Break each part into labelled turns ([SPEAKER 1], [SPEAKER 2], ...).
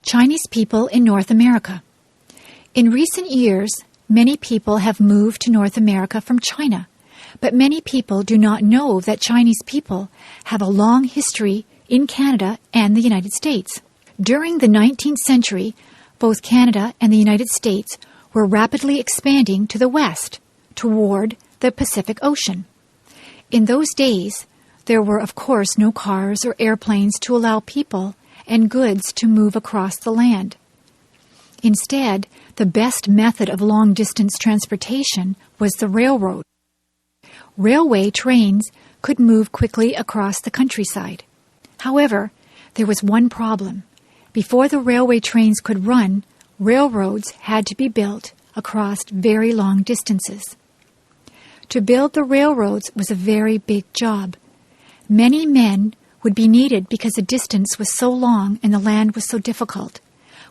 [SPEAKER 1] Chinese people in North America. In recent years, many people have moved to North America from China, but many people do not know that Chinese people have a long history in Canada and the United States. During the 19th century, both Canada and the United States were rapidly expanding to the west, toward the Pacific Ocean. In those days, there were of course no cars or airplanes to allow people and goods to move across the land. Instead, the best method of long-distance transportation was the railroad. Railway trains could move quickly across the countryside. However, there was one problem. Before the railway trains could run, railroads had to be built across very long distances. To build the railroads was a very big job. Many men would be needed because the distance was so long and the land was so difficult,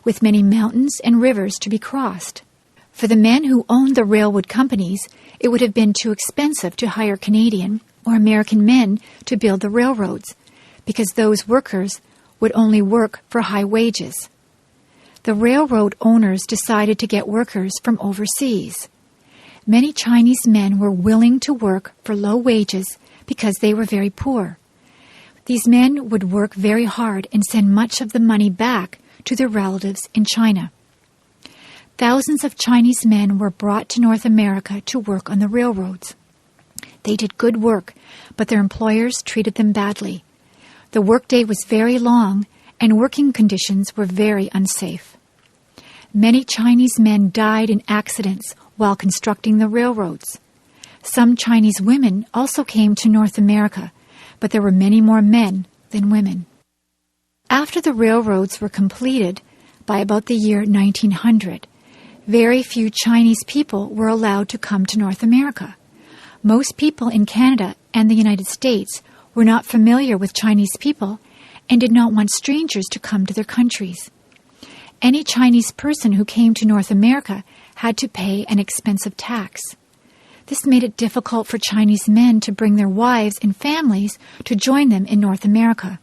[SPEAKER 1] with many mountains and rivers to be crossed. For the men who owned the railroad companies, it would have been too expensive to hire Canadian or American men to build the railroads, because those workers would only work for high wages. The railroad owners decided to get workers from overseas. Many Chinese men were willing to work for low wages because they were very poor. These men would work very hard and send much of the money back to their relatives in China. Thousands of Chinese men were brought to North America to work on the railroads. They did good work, but their employers treated them badly. The workday was very long, and working conditions were very unsafe. Many Chinese men died in accidents while constructing the railroads. Some Chinese women also came to North America, but there were many more men than women. After the railroads were completed, by about the year 1900, very few Chinese people were allowed to come to North America. Most people in Canada and the United States were not familiar with Chinese people and did not want strangers to come to their countries. Any Chinese person who came to North America had to pay an expensive tax. This made it difficult for Chinese men to bring their wives and families to join them in North America.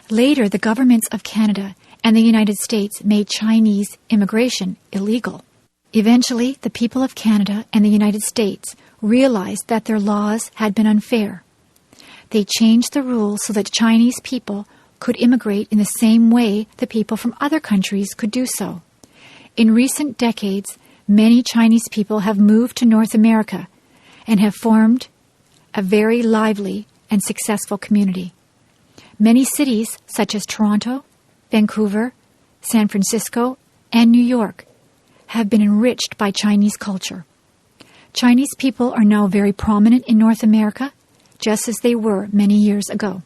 [SPEAKER 1] Later, the governments of Canada and the United States made Chinese immigration illegal. Eventually, the people of Canada and the United States realized that their laws had been unfair. They changed the rules so that Chinese people could immigrate in the same way that people from other countries could do so. In recent decades, many Chinese people have moved to North America and have formed a very lively and successful community. Many cities, such as Toronto, Vancouver, San Francisco, and New York, have been enriched by Chinese culture. Chinese people are now very prominent in North America, just as they were many years ago.